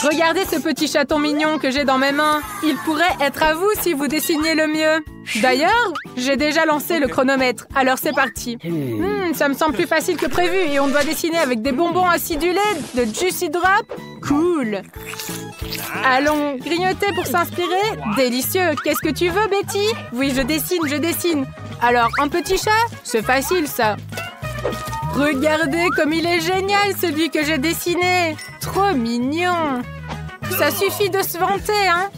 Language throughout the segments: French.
Regardez ce petit chaton mignon que j'ai dans mes mains. Il pourrait être à vous si vous dessiniez le mieux. D'ailleurs, j'ai déjà lancé le chronomètre. Alors c'est parti. Ça me semble plus facile que prévu et on doit dessiner avec des bonbons acidulés de Juicy Drop. Cool. Allons grignoter pour s'inspirer. Délicieux. Qu'est-ce que tu veux, Betty? Oui, je dessine. Alors, un petit chat? C'est facile, ça. Regardez comme il est génial, celui que j'ai dessiné. Trop mignon. Ça suffit de se vanter, hein?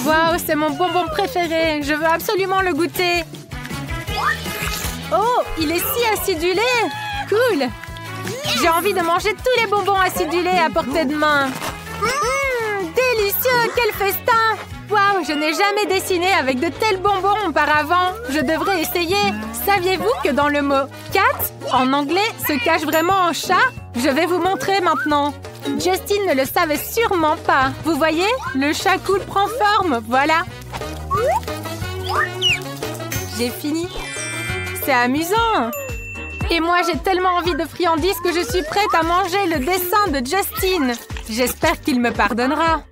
Waouh, c'est mon bonbon préféré. Je veux absolument le goûter. Oh, il est si acidulé. Cool. J'ai envie de manger tous les bonbons acidulés à portée de main. Délicieux, quel festin! Waouh, je n'ai jamais dessiné avec de tels bonbons auparavant. Je devrais essayer. Saviez-vous que dans le mot « cat » en anglais se cache vraiment un chat? Je vais vous montrer maintenant. Justin ne le savait sûrement pas. Vous voyez? Le chat cool prend forme. Voilà. J'ai fini. C'est amusant. Et moi, j'ai tellement envie de friandises que je suis prête à manger le dessin de Justin. J'espère qu'il me pardonnera.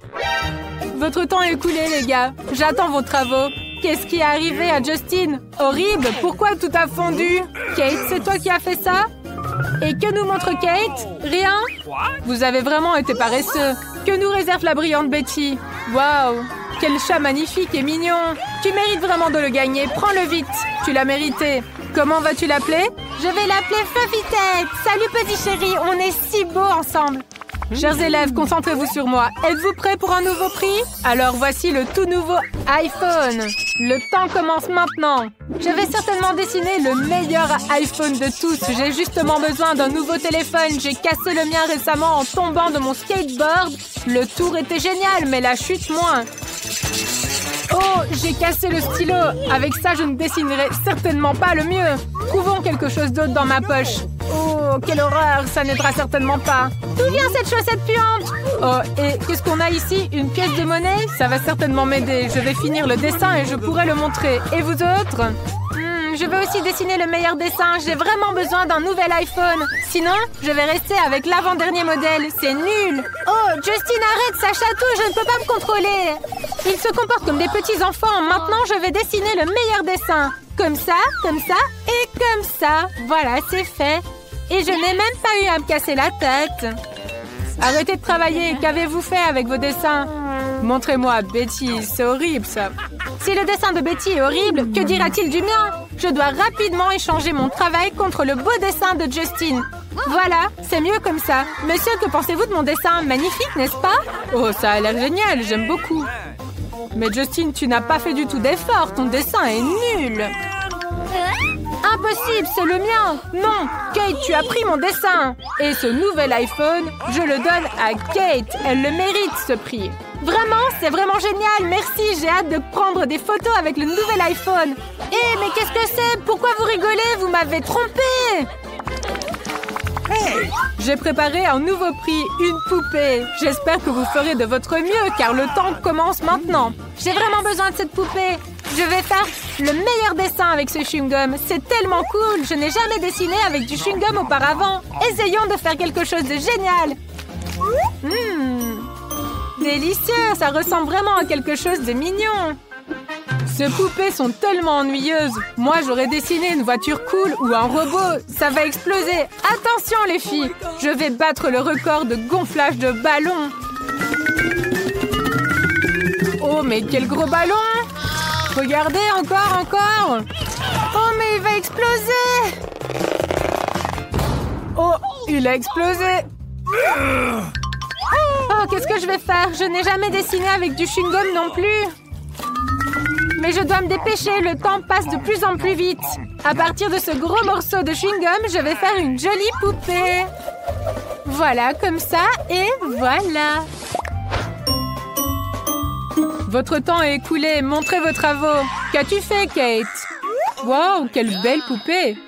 Votre temps est écoulé, les gars. J'attends vos travaux. Qu'est-ce qui est arrivé à Justin? Horrible. Pourquoi tout a fondu? Kate, c'est toi qui as fait ça? Et que nous montre Kate? Rien? Vous avez vraiment été paresseux. Que nous réserve la brillante Betty? Waouh! Quel chat magnifique et mignon! Tu mérites vraiment de le gagner. Prends-le vite. Tu l'as mérité. Comment vas-tu l'appeler? Je vais l'appeler Fluffy Tête. Salut petit chéri, on est si beaux ensemble. Chers élèves, concentrez-vous sur moi. Êtes-vous prêts pour un nouveau prix? Alors voici le tout nouveau iPhone. Le temps commence maintenant. Je vais certainement dessiner le meilleur iPhone de tous. J'ai justement besoin d'un nouveau téléphone. J'ai cassé le mien récemment en tombant de mon skateboard. Le tour était génial, mais la chute moins. Oh, j'ai cassé le stylo. Avec ça, je ne dessinerai certainement pas le mieux. Trouvons quelque chose d'autre dans ma poche. Oh, quelle horreur, ça n'aidera certainement pas. D'où vient cette chaussette puante? Oh, et qu'est-ce qu'on a ici? Une pièce de monnaie? Ça va certainement m'aider. Je vais finir le dessin et je pourrai le montrer. Et vous autres? Je veux aussi dessiner le meilleur dessin. J'ai vraiment besoin d'un nouvel iPhone. Sinon, je vais rester avec l'avant-dernier modèle. C'est nul. Oh, Justin, arrête, ça chatouille, je ne peux pas me contrôler. Ils se comportent comme des petits enfants. Maintenant, je vais dessiner le meilleur dessin. Comme ça et comme ça. Voilà, c'est fait. Et je n'ai même pas eu à me casser la tête. Arrêtez de travailler. Qu'avez-vous fait avec vos dessins? Montrez-moi, Betty. C'est horrible, ça. Si le dessin de Betty est horrible, que dira-t-il du mien? Je dois rapidement échanger mon travail contre le beau dessin de Justin. Voilà, c'est mieux comme ça. Monsieur, que pensez-vous de mon dessin? Magnifique, n'est-ce pas? Oh, ça a l'air génial. J'aime beaucoup. Mais Justin, tu n'as pas fait du tout d'effort. Ton dessin est nul. Impossible, c'est le mien. Non, Kate, tu as pris mon dessin. Et ce nouvel iPhone, je le donne à Kate. Elle le mérite, ce prix. Vraiment, c'est vraiment génial. Merci, j'ai hâte de prendre des photos avec le nouvel iPhone. Mais qu'est-ce que c'est? Pourquoi vous rigolez? Vous m'avez trompé. Hey! J'ai préparé un nouveau prix, une poupée. J'espère que vous ferez de votre mieux, car le temps commence maintenant. J'ai vraiment besoin de cette poupée. Je vais faire le meilleur dessin avec ce chewing-gum. C'est tellement cool. Je n'ai jamais dessiné avec du chewing-gum auparavant. Essayons de faire quelque chose de génial. Délicieux. Ça ressemble vraiment à quelque chose de mignon. Ces poupées sont tellement ennuyeuses. Moi, j'aurais dessiné une voiture cool ou un robot. Ça va exploser. Attention, les filles. Je vais battre le record de gonflage de ballon. Oh, mais quel gros ballon! Regardez, encore. Oh, mais il va exploser! Oh, il a explosé! Oh, qu'est-ce que je vais faire? Je n'ai jamais dessiné avec du chewing-gum non plus. Mais je dois me dépêcher, le temps passe de plus en plus vite. À partir de ce gros morceau de chewing-gum, je vais faire une jolie poupée. Voilà, comme ça, et voilà. Votre temps est écoulé, montrez vos travaux. Qu'as-tu fait, Kate? Wow, quelle belle poupée.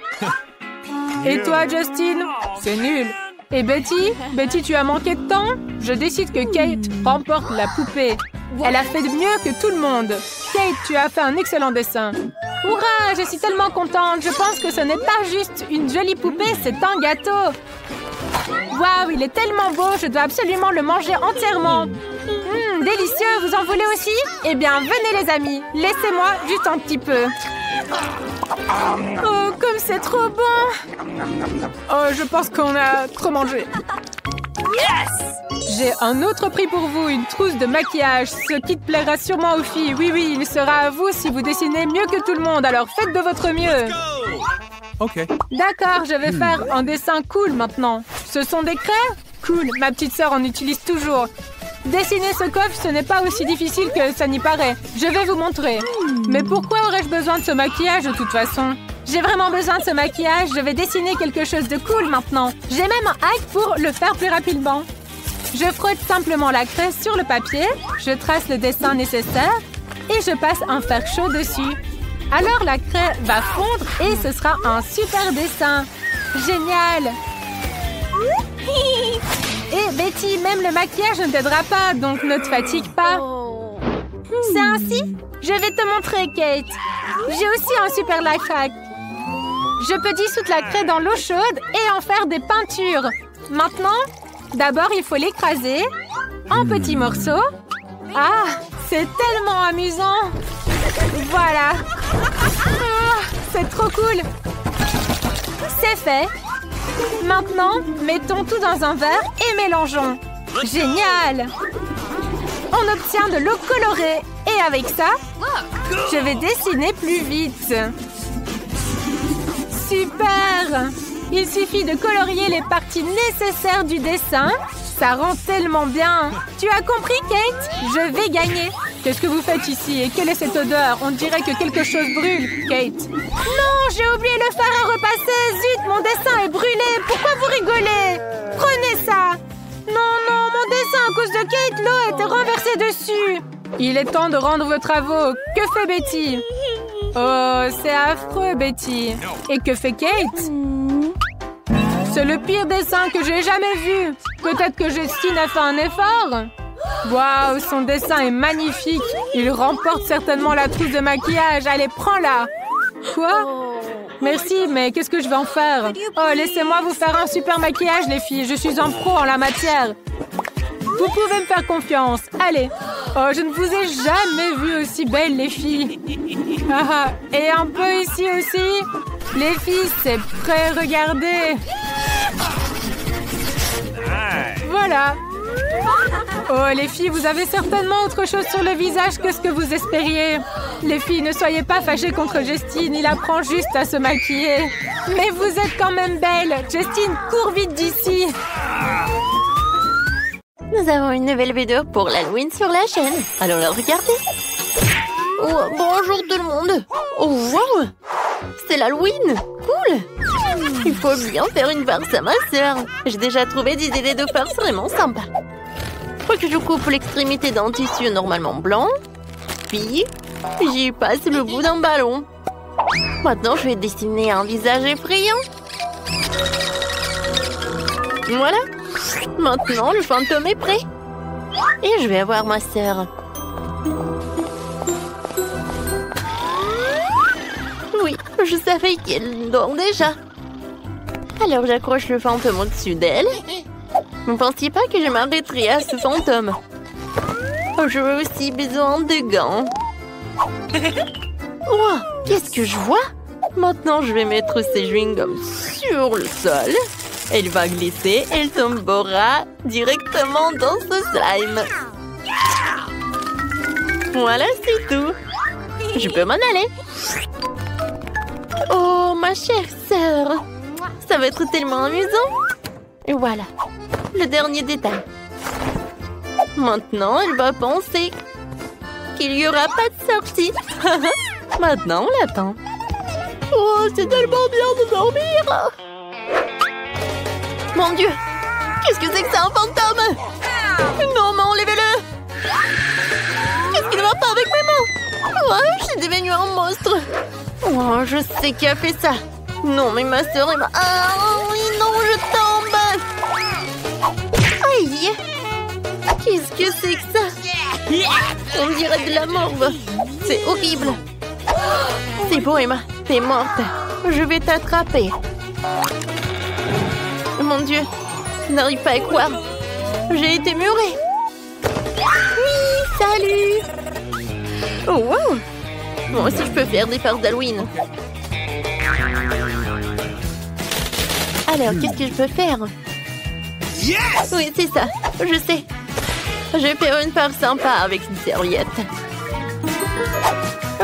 Et toi, Justin? C'est nul. Et Betty? Betty, tu as manqué de temps? Je décide que Kate remporte la poupée. Elle a fait mieux que tout le monde. Kate, tu as fait un excellent dessin. Hurrah, je suis tellement contente. Je pense que ce n'est pas juste une jolie poupée, c'est un gâteau. Waouh, il est tellement beau, je dois absolument le manger entièrement. Délicieux, vous en voulez aussi? Eh bien, venez les amis, laissez-moi juste un petit peu. Oh, comme c'est trop bon! Oh, je pense qu'on a trop mangé. Yes! J'ai un autre prix pour vous, une trousse de maquillage. Ce kit plaira sûrement aux filles. Oui, oui, il sera à vous si vous dessinez mieux que tout le monde. Alors faites de votre mieux. Ok. D'accord, je vais faire un dessin cool maintenant. Ce sont des craies? Cool, ma petite sœur en utilise toujours. Dessiner ce coffre, ce n'est pas aussi difficile que ça n'y paraît. Je vais vous montrer. Mais pourquoi aurais-je besoin de ce maquillage de toute façon? J'ai vraiment besoin de ce maquillage. Je vais dessiner quelque chose de cool maintenant. J'ai même un hack pour le faire plus rapidement. Je frotte simplement la craie sur le papier. Je trace le dessin nécessaire. Et je passe un fer chaud dessus. Alors la craie va fondre et ce sera un super dessin. Génial! Et Betty, même le maquillage ne t'aidera pas, donc ne te fatigue pas. C'est ainsi? Je vais te montrer, Kate. J'ai aussi un super life hack. Je peux dissoudre la craie dans l'eau chaude et en faire des peintures. Maintenant, d'abord, il faut l'écraser en petits morceaux. Ah, c'est tellement amusant. Voilà. Ah, c'est trop cool. C'est fait. Maintenant, mettons tout dans un verre et mélangeons. Génial! On obtient de l'eau colorée. Et avec ça, je vais dessiner plus vite. Super! Il suffit de colorier les parties nécessaires du dessin. Ça rend tellement bien. Tu as compris, Kate? Je vais gagner. Qu'est-ce que vous faites ici? Et quelle est cette odeur? On dirait que quelque chose brûle, Kate. Non, j'ai oublié le fer à repasser. Zut, mon dessin est brûlé. Pourquoi vous rigolez? Prenez ça. Non, non, mon dessin à cause de Kate, l'eau a été renversée dessus. Il est temps de rendre vos travaux. Que fait Betty? Oh, c'est affreux, Betty. Et que fait Kate? C'est le pire dessin que j'ai jamais vu. Peut-être que Justine a fait un effort. Waouh, son dessin est magnifique. Il remporte certainement la trousse de maquillage. Allez, prends-la. Quoi? Merci, mais qu'est-ce que je vais en faire? Oh, laissez-moi vous faire un super maquillage, les filles. Je suis un pro en la matière. Vous pouvez me faire confiance. Allez. Oh, je ne vous ai jamais vu aussi belle, les filles. Et un peu ici aussi. Les filles, c'est prêt, regardez. Voilà. Oh, les filles, vous avez certainement autre chose sur le visage que ce que vous espériez. Les filles, ne soyez pas fâchées contre Justine. Il apprend juste à se maquiller. Mais vous êtes quand même belle. Justine, cours vite d'ici. Nous avons une nouvelle vidéo pour l'Halloween sur la chaîne. Allons la regarder. Oh, bonjour tout le monde. Oh, wow. C'est l'Halloween. Cool. Il faut bien faire une farce à ma sœur. J'ai déjà trouvé des idées de farce vraiment sympas. Faut que je coupe l'extrémité d'un tissu normalement blanc. Puis, j'y passe le bout d'un ballon. Maintenant, je vais dessiner un visage effrayant. Voilà. Maintenant, le fantôme est prêt. Et je vais avoir ma sœur. Oui, je savais qu'elle dort déjà. Alors, j'accroche le fantôme au-dessus d'elle. Ne pensiez pas que je m'arrêterais à ce fantôme. Oh, j'aurais aussi besoin de gants. Oh, qu'est-ce que je vois? Maintenant, je vais mettre ces chewing-gums sur le sol. Elle va glisser, elle tombera directement dans ce slime. Voilà, c'est tout. Je peux m'en aller. Oh, ma chère sœur. Ça va être tellement amusant. Et voilà, le dernier détail. Maintenant, elle va penser qu'il n'y aura pas de sortie. Maintenant, on l'attend. Oh, c'est tellement bien de dormir. Mon Dieu, qu'est-ce que c'est que ça, un fantôme? Non, mais enlevez-le. Qu'est-ce qui ne va pas avec mes mains? Oh, j'ai devenu un monstre. Oh, je sais qui a fait ça. Non, mais ma sœur est ma... Ah, oui, non, je tombe. Aïe. Qu'est-ce que c'est que ça? On dirait de la morve. C'est horrible. C'est bon, Emma. T'es morte. Je vais t'attraper. Mon Dieu. Je n'arrive pas à croire. J'ai été murée. Oui, salut. Oh, wow. Moi aussi, je peux faire des farces d'Halloween. Alors, qu'est-ce que je peux faire? Yes! Oui, c'est ça. Je sais. Je vais faire une farce sympa avec une serviette.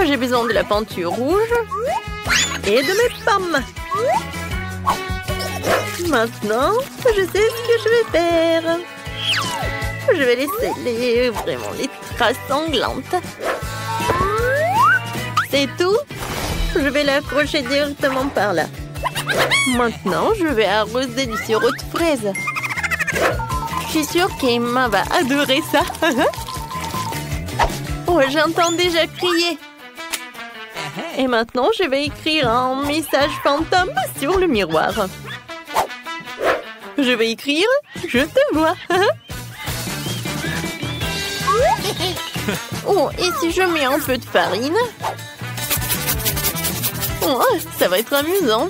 J'ai besoin de la peinture rouge et de mes pommes. Maintenant, je sais ce que je vais faire. Je vais laisser les traces sanglantes. C'est tout. Je vais l'accrocher directement par là. Maintenant, je vais arroser du sirop de fraise. Je suis sûre qu'Emma va adorer ça. Oh, j'entends déjà crier. Et maintenant, je vais écrire un message fantôme sur le miroir. Je vais écrire « Je te vois ». Oh, et si je mets un peu de farine? Oh, ça va être amusant.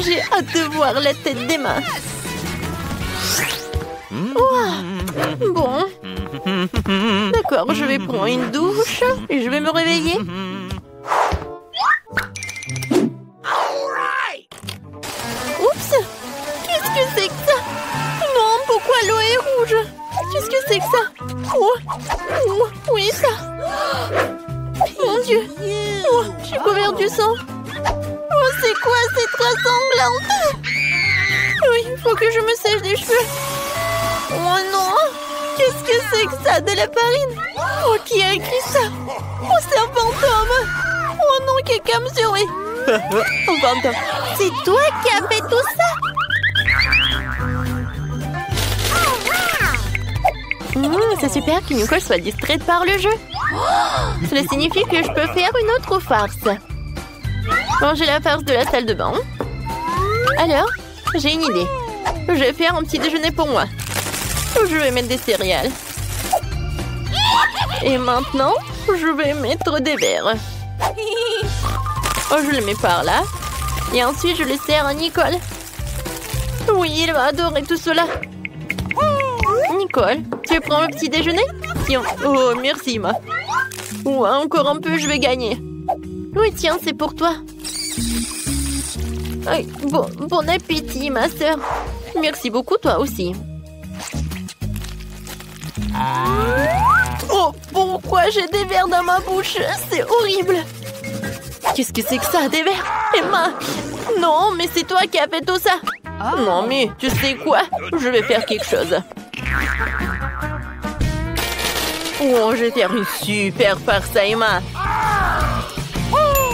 J'ai hâte de voir la tête d'Emma. Oh, bon. D'accord, je vais prendre une douche et je vais me réveiller. Oups! Qu'est-ce que c'est que ça? Non, pourquoi l'eau est rouge? Qu'est-ce que c'est que ça? Oh, oui, ça. Mon Dieu. Oh, je suis couverte du sang. Oh, c'est quoi cette trace sanglante? Oui, il faut que je me sèche les cheveux. Oh non! Qu'est-ce que c'est que ça? De la farine? Oh, qui a écrit ça? Oh, c'est un fantôme! Oh non, quelqu'un me surveille! Oh, fantôme! C'est toi qui as fait tout ça? C'est super que Nicole soit distraite par le jeu. Cela signifie que je peux faire une autre farce. Manger la farce de la salle de bain. Alors, j'ai une idée. Je vais faire un petit déjeuner pour moi. Je vais mettre des céréales. Et maintenant, je vais mettre des verres. Oh, je le mets par là. Et ensuite, je le sers à Nicole. Oui, il va adorer tout cela. Nicole, tu prends le petit déjeuner? Tiens. Oh, merci, Emma. Oh, encore un peu, je vais gagner. Oui, tiens, c'est pour toi. Bon appétit, ma sœur. Merci beaucoup, toi aussi. Oh, pourquoi j'ai des vers dans ma bouche? C'est horrible. Qu'est-ce que c'est que ça, des vers? Emma! Non, mais c'est toi qui as fait tout ça. Non, mais tu sais quoi? Je vais faire quelque chose. Oh, je vais faire une super farce à Emma.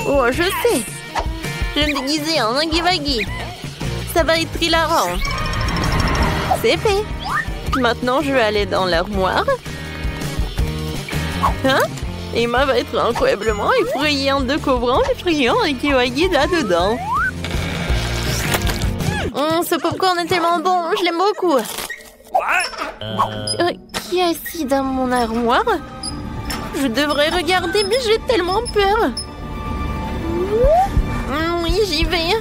Oh, je sais. Je vais me déguiser en Huggy Wuggy. Ça va être hilarant. C'est fait. Maintenant, je vais aller dans l'armoire. Hein? Emma va être incroyablement effrayée en découvrant les friands Huggy Wuggy là-dedans. Ce popcorn est tellement bon, je l'aime beaucoup. Qui est assis dans mon armoire? Je devrais regarder, mais j'ai tellement peur. Oui, j'y vais.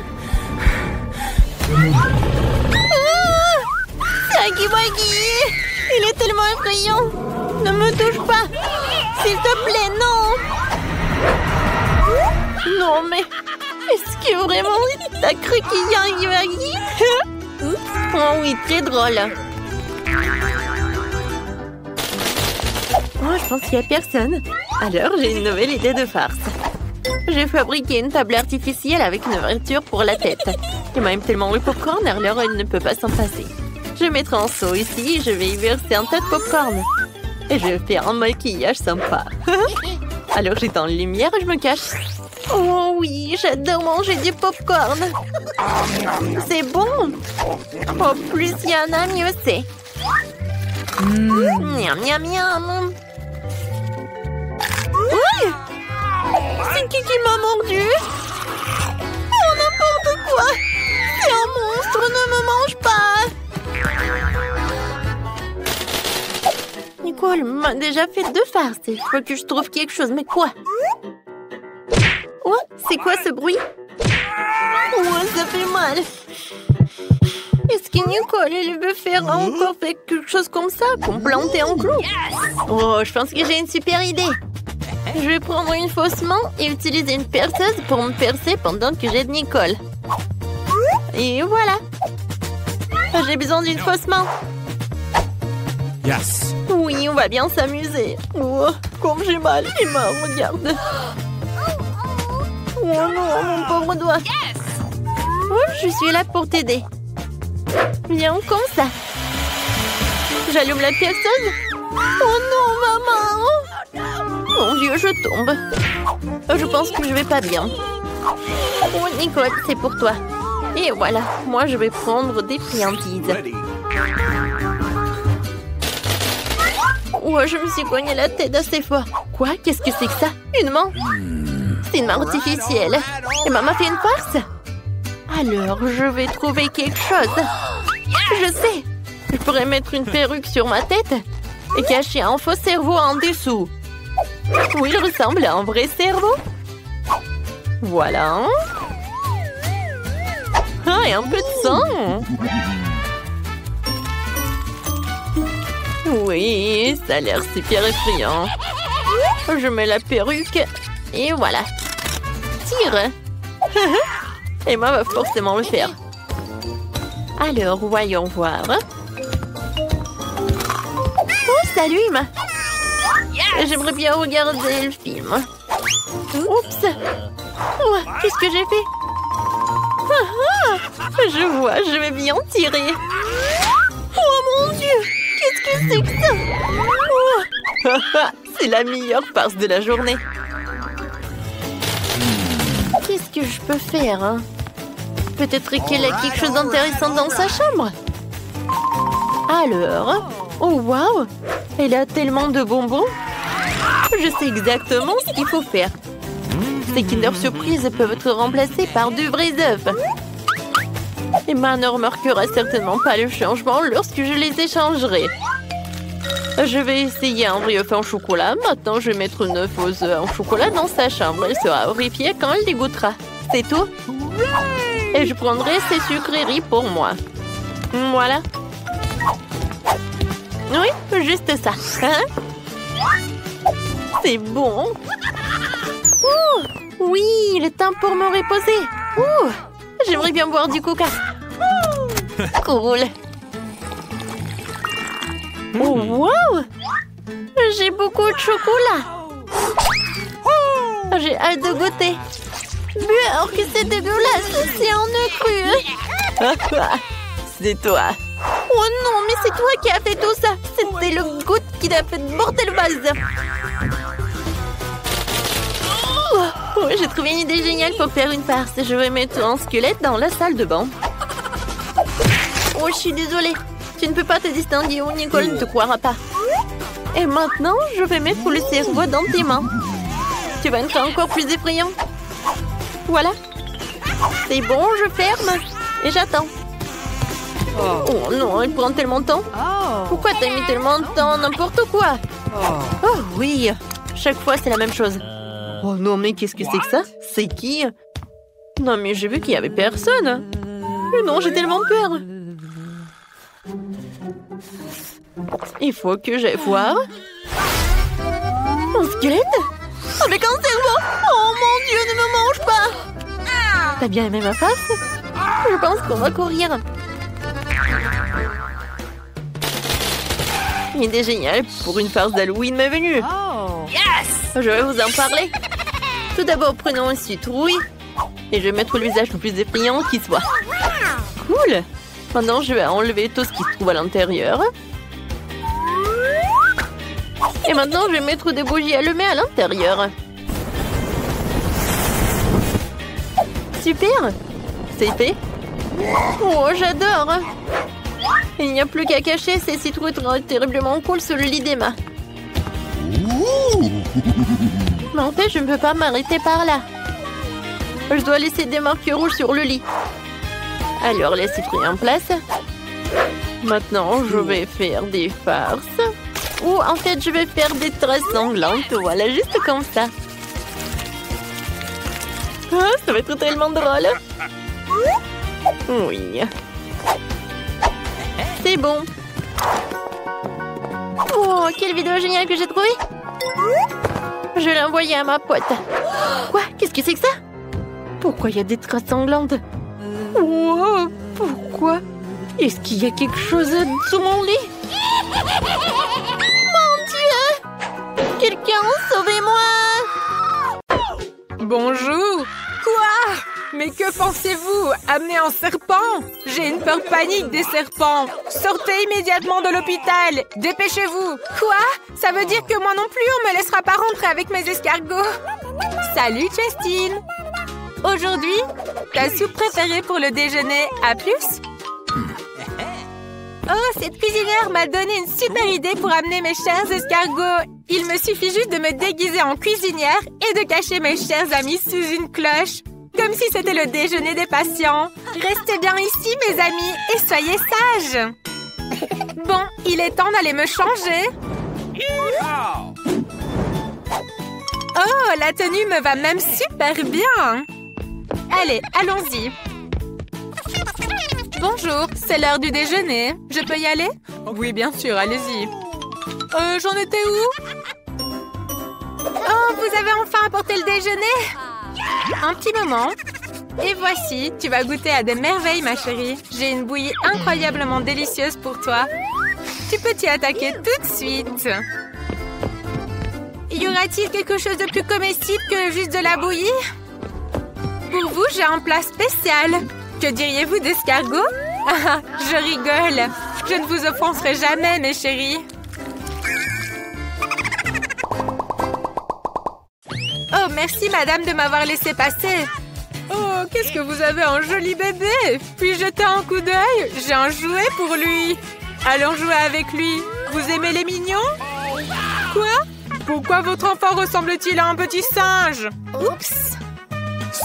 C'est Huggy Wuggy! Il est tellement effrayant! Ne me touche pas! S'il te plaît, non! Non, mais... Est-ce que vraiment t'as cru qu'il y a un Huggy Wuggy? Oh oui, très drôle! Oh, je pense qu'il n'y a personne. Alors, j'ai une nouvelle idée de farce. J'ai fabriqué une table artificielle avec une ouverture pour la tête. Emma aime tellement le popcorn, alors elle ne peut pas s'en passer. Je vais mettre un seau ici et je vais y verser un tas de popcorn. Et je vais faire un maquillage sympa. Alors j'éteins la lumière et je me cache. Oh oui, j'adore manger du popcorn. C'est bon. Oh, plus il y en a, mieux c'est. Miam, miam, miam. Oui! C'est qui m'a mordu? Oh, n'importe quoi! C'est un monstre, ne me mange pas! Nicole m'a déjà fait 2 farces. Il faut que je trouve quelque chose, mais quoi? Oh, c'est quoi ce bruit? Oh, ça fait mal! Est-ce que Nicole, elle veut faire encore quelque chose comme ça, pour me planter en clou? Oh, je pense que j'ai une super idée. Je vais prendre une fausse main et utiliser une perceuse pour me percer pendant que j'aide Nicole. Et voilà. J'ai besoin d'une fausse main. Yes. Oui, on va bien s'amuser. Oh, comme j'ai mal, Emma, regarde. Oh non, mon pauvre doigt. Oh, je suis là pour t'aider. Viens, comme ça. J'allume la perceuse. Oh non, maman. Mon Dieu, je tombe. Je pense que je vais pas bien. Oh, Nicole, c'est pour toi. Et voilà, moi je vais prendre des friandises. Oh, je me suis cogné la tête assez fort. Quoi? Qu'est-ce que c'est que ça? Une main? C'est une main artificielle. Et maman fait une farce? Alors, je vais trouver quelque chose. Je sais. Je pourrais mettre une perruque sur ma tête et cacher un faux cerveau en dessous. Oui, il ressemble à un vrai cerveau. Voilà. Ah, et un peu de sang. Oui, ça a l'air super effrayant. Je mets la perruque et voilà. Tire. Emma va forcément le faire. Alors, voyons voir. Oh, salut Emma. J'aimerais bien regarder le film. Oups. Oh, qu'est-ce que j'ai fait? Je vois, je vais bien tirer. Oh mon Dieu! Qu'est-ce que c'est que ça? Oh. C'est la meilleure farce de la journée. Qu'est-ce que je peux faire, hein? Peut-être qu'elle a quelque chose d'intéressant dans sa chambre. Alors... Oh, waouh! Elle a tellement de bonbons. Je sais exactement ce qu'il faut faire. Ces Kinder Surprise peuvent être remplacés par de vrais œufs. Emma ne remarquera certainement pas le changement lorsque je les échangerai. Je vais essayer un vrai œuf en chocolat. Maintenant, je vais mettre 9 œufs en chocolat dans sa chambre. Elle sera horrifiée quand elle les goûtera. C'est tout. Et je prendrai ces sucreries pour moi. Voilà. Oui, juste ça. Hein? C'est bon. Ouh, oui, il est temps pour me reposer. Ouh, j'aimerais bien boire du coca. Cool. Oh, wow! J'ai beaucoup de chocolat. J'ai hâte de goûter. Alors que c'est dégueulasse, c'est en œuf cru. C'est toi. Oh non, mais c'est toi qui as fait tout ça. C'était le goutte qui t'a fait porter le vase. Oh, j'ai trouvé une idée géniale pour faire une farce. Je vais mettre un squelette dans la salle de bain. Oh, je suis désolée. Tu ne peux pas te distinguer ou Nicole ne te croira pas. Et maintenant, je vais mettre le cerveau dans tes mains. Tu vas être encore plus effrayant. Voilà. C'est bon, je ferme. Et j'attends. Oh non, il prend tellement de temps. Pourquoi t'as mis tellement de temps? N'importe quoi. Oh oui, chaque fois c'est la même chose. Oh non, mais qu'est-ce que c'est que ça? C'est qui? Non, mais j'ai vu qu'il y avait personne. Mais non, j'ai tellement peur. Il faut que j'aille voir. Un squelette? Avec un cerveau? Oh mon Dieu, ne me mange pas! T'as bien aimé ma face? Je pense qu'on va courir. Une idée géniale pour une farce d'Halloween m'est venue. Yes! Je vais vous en parler. Tout d'abord, prenons une citrouille. Et je vais mettre le visage le plus effrayant qui soit. Cool! Maintenant, je vais enlever tout ce qui se trouve à l'intérieur. Et maintenant, je vais mettre des bougies allumées à l'intérieur. Super! C'est fait. Oh, j'adore! Il n'y a plus qu'à cacher ces citrouilles terriblement cool sur le lit d'Emma. Mais en fait, je ne peux pas m'arrêter par là. Je dois laisser des marques rouges sur le lit. Alors, les citrouilles en place. Maintenant, je vais faire des farces. Ou en fait, je vais faire des traces sanglantes. Voilà, juste comme ça. Ah, ça va être tellement drôle. Oui. C'est bon. Oh, quelle vidéo géniale que j'ai trouvée! Je l'ai envoyée à ma pote. Quoi? Qu'est-ce que c'est que ça? Pourquoi il y a des traces sanglantes? Wow, pourquoi? Est-ce qu'il y a quelque chose sous mon lit? Mon Dieu! Quelqu'un, sauvez-moi! Bonjour! Quoi? Mais que pensez-vous? Amener un serpent? J'ai une peur panique des serpents! Sortez immédiatement de l'hôpital! Dépêchez-vous! Quoi? Ça veut dire que moi non plus, on me laissera pas rentrer avec mes escargots! Salut, Justine! Aujourd'hui, ta soupe préférée pour le déjeuner, à plus? Oh, cette cuisinière m'a donné une super idée pour amener mes chers escargots. Il me suffit juste de me déguiser en cuisinière et de cacher mes chers amis sous une cloche. Comme si c'était le déjeuner des patients. Restez bien ici, mes amis, et soyez sages. Bon, il est temps d'aller me changer. Oh, la tenue me va même super bien. Allez, allons-y. Bonjour, c'est l'heure du déjeuner. Je peux y aller? Oui, bien sûr, allez-y. J'en étais où? Oh, vous avez enfin apporté le déjeuner? Un petit moment. Et voici, tu vas goûter à des merveilles, ma chérie. J'ai une bouillie incroyablement délicieuse pour toi. Tu peux t'y attaquer tout de suite. Y aura-t-il quelque chose de plus comestible que juste de la bouillie? Pour vous, j'ai un plat spécial. Que diriez-vous d'escargot? Ah, je rigole. Je ne vous offenserai jamais, mes chéris. Oh, merci, madame, de m'avoir laissé passer. Oh, qu'est-ce que vous avez un joli bébé. Puis jeter un coup d'œil. J'ai un jouet pour lui. Allons jouer avec lui. Vous aimez les mignons? Quoi? Pourquoi votre enfant ressemble-t-il à un petit singe? Oups!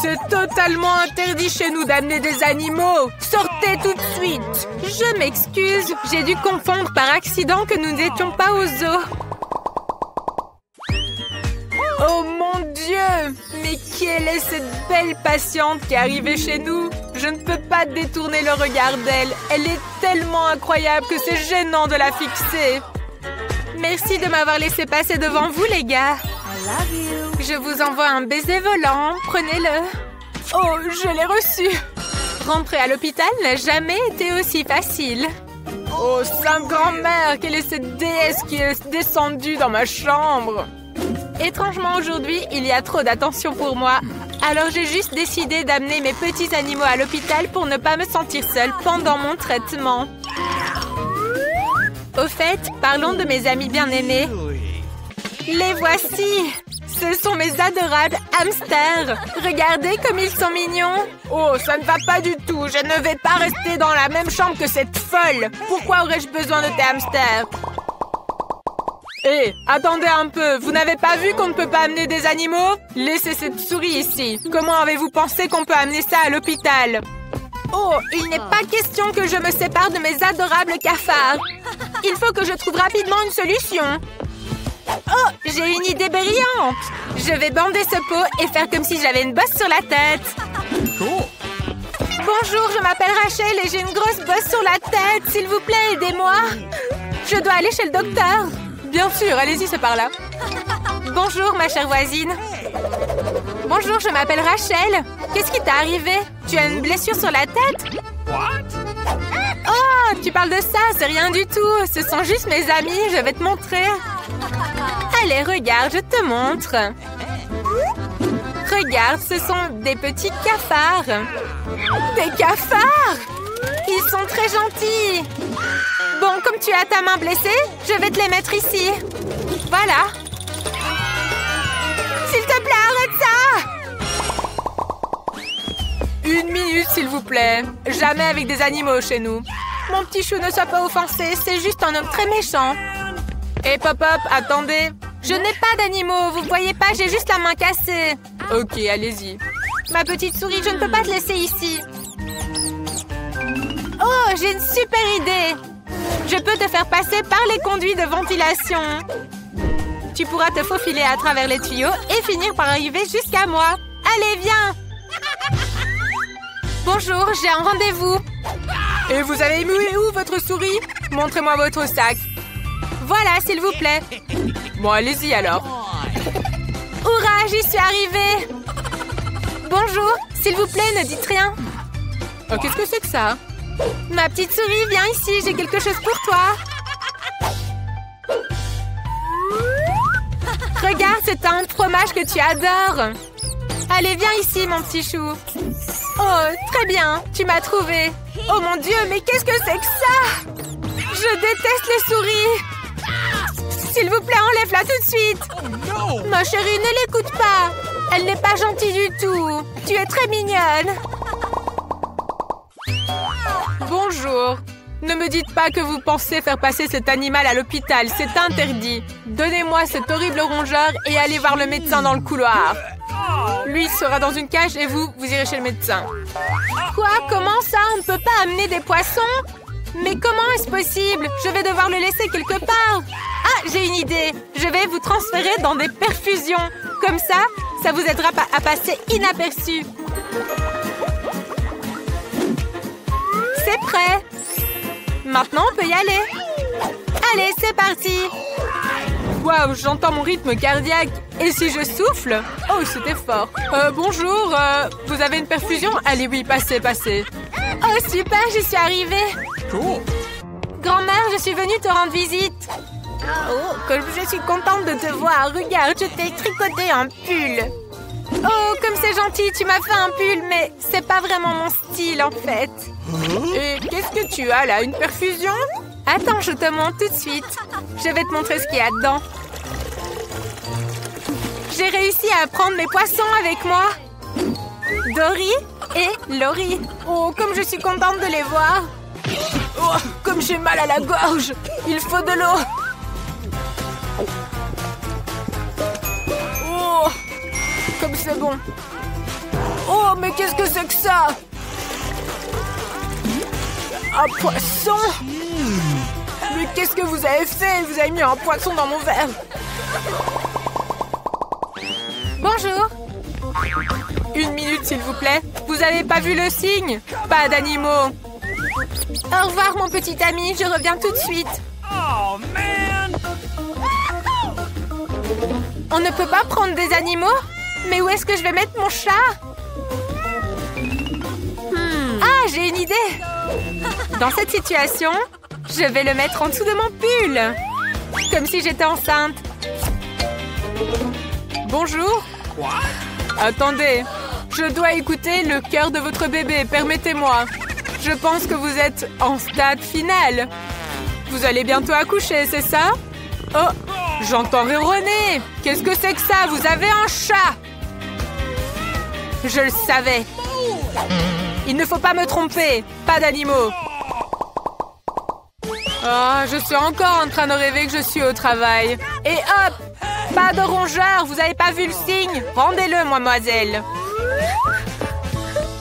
C'est totalement interdit chez nous d'amener des animaux. Sortez tout de suite. Je m'excuse. J'ai dû confondre par accident que nous n'étions pas au zoo. Oh mon Dieu! Mais quelle est cette belle patiente qui est arrivée chez nous? Je ne peux pas détourner le regard d'elle. Elle est tellement incroyable que c'est gênant de la fixer. Merci de m'avoir laissé passer devant vous, les gars. Je vous envoie un baiser volant. Prenez-le. Oh, je l'ai reçu. Rentrer à l'hôpital n'a jamais été aussi facile. Oh, Sainte Grand-Mère, quelle est cette déesse qui est descendue dans ma chambre? Étrangement, aujourd'hui, il y a trop d'attention pour moi. Alors, j'ai juste décidé d'amener mes petits animaux à l'hôpital pour ne pas me sentir seule pendant mon traitement. Au fait, parlons de mes amis bien-aimés. Les voici! Ce sont mes adorables hamsters. Regardez comme ils sont mignons. Oh, ça ne va pas du tout. Je ne vais pas rester dans la même chambre que cette folle. Pourquoi aurais-je besoin de tes hamsters? Hé, attendez un peu. Vous n'avez pas vu qu'on ne peut pas amener des animaux? Laissez cette souris ici. Comment avez-vous pensé qu'on peut amener ça à l'hôpital? Oh, il n'est pas question que je me sépare de mes adorables cafards. Il faut que je trouve rapidement une solution. Oh, j'ai une idée brillante. Je vais bander ce pot et faire comme si j'avais une bosse sur la tête. Bonjour, je m'appelle Rachel et j'ai une grosse bosse sur la tête. S'il vous plaît, aidez-moi. Je dois aller chez le docteur. Bien sûr, allez-y, c'est par là. Bonjour, ma chère voisine. Bonjour, je m'appelle Rachel. Qu'est-ce qui t'est arrivé? Tu as une blessure sur la tête? Oh, tu parles de ça, c'est rien du tout. Ce sont juste mes amis, je vais te montrer. Allez, regarde, je te montre. Regarde, ce sont des petits cafards. Des cafards? Ils sont très gentils. Bon, comme tu as ta main blessée, je vais te les mettre ici. Voilà. S'il te plaît, arrête ça! Une minute, s'il vous plaît. Jamais avec des animaux chez nous. Mon petit chou, ne sois pas offensé. C'est juste un homme très méchant. Hé, Pop-Up, attendez. Je n'ai pas d'animaux. Vous voyez pas, j'ai juste la main cassée. Ok, allez-y. Ma petite souris, je ne peux pas te laisser ici. Oh, j'ai une super idée. Je peux te faire passer par les conduits de ventilation. Tu pourras te faufiler à travers les tuyaux et finir par arriver jusqu'à moi. Allez, viens. Bonjour, j'ai un rendez-vous. Et vous avez mis où votre souris? Montrez-moi votre sac. Voilà, s'il vous plaît. Bon, allez-y alors. Hurrah, j'y suis arrivée. Bonjour, s'il vous plaît, ne dites rien. Oh, qu'est-ce que c'est que ça? Ma petite souris, viens ici, j'ai quelque chose pour toi. Regarde, c'est un fromage que tu adores. Allez, viens ici, mon petit chou. Oh, très bien, tu m'as trouvé. Oh mon Dieu, mais qu'est-ce que c'est que ça? Je déteste les souris. S'il vous plaît, enlève-la tout de suite. Oh, no. Ma chérie, ne l'écoute pas. Elle n'est pas gentille du tout. Tu es très mignonne. Bonjour. Ne me dites pas que vous pensez faire passer cet animal à l'hôpital. C'est interdit. Donnez-moi cet horrible rongeur et allez voir le médecin dans le couloir. Lui sera dans une cage et vous irez chez le médecin. Quoi? Comment ça? On ne peut pas amener des poissons? Mais comment est-ce possible? Je vais devoir le laisser quelque part. Ah, j'ai une idée. Je vais vous transférer dans des perfusions. Comme ça, ça vous aidera à passer inaperçu. C'est prêt. Maintenant, on peut y aller. Allez, c'est parti. Waouh, j'entends mon rythme cardiaque. Et si je souffle? Oh, c'était fort. Bonjour, vous avez une perfusion? Allez, oui, passez, passez. Oh, super, j'y suis arrivée. Cool. Grand-mère, je suis venue te rendre visite. Oh, comme je suis contente de te voir. Regarde, je t'ai tricoté un pull. Oh, comme c'est gentil, tu m'as fait un pull, mais c'est pas vraiment mon style, en fait. Et qu'est-ce que tu as, là? Une perfusion? Attends, je te montre tout de suite. Je vais te montrer ce qu'il y a dedans. J'ai réussi à prendre mes poissons avec moi. Dory et Laurie. Oh, comme je suis contente de les voir. Oh, comme j'ai mal à la gorge. Il faut de l'eau. Oh, comme c'est bon. Oh, mais qu'est-ce que c'est que ça? Un poisson? Mais qu'est-ce que vous avez fait? Vous avez mis un poisson dans mon verre. Bonjour. Une minute, s'il vous plaît. Vous avez pas vu le signe? Pas d'animaux. Au revoir, mon petit ami. Je reviens tout de suite. Oh, man. On ne peut pas prendre des animaux? Mais où est-ce que je vais mettre mon chat? Ah, j'ai une idée. Dans cette situation, je vais le mettre en dessous de mon pull. Comme si j'étais enceinte. Bonjour. Attendez, je dois écouter le cœur de votre bébé. Permettez-moi. Je pense que vous êtes en stade final. Vous allez bientôt accoucher, c'est ça? Oh, j'entends ronronner. Qu'est-ce que c'est que ça? Vous avez un chat. Je le savais. Il ne faut pas me tromper. Pas d'animaux. Oh, je suis encore en train de rêver que je suis au travail. Et hop! Pas de rongeur, vous avez pas vu le signe? Rendez-le, mademoiselle.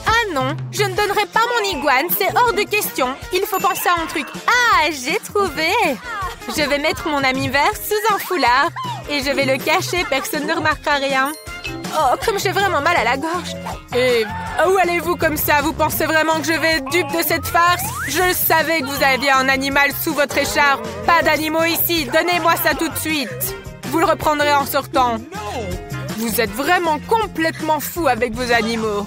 Ah non, je ne donnerai pas mon iguane, c'est hors de question. Il faut penser à un truc. Ah, j'ai trouvé. Je vais mettre mon ami vert sous un foulard. Et je vais le cacher, personne ne remarquera rien. Oh, comme j'ai vraiment mal à la gorge. Et où allez-vous comme ça? Vous pensez vraiment que je vais être dupe de cette farce? Je savais que vous aviez un animal sous votre écharpe. Pas d'animaux ici, donnez-moi ça tout de suite. Vous le reprendrez en sortant. Vous êtes vraiment complètement fou avec vos animaux.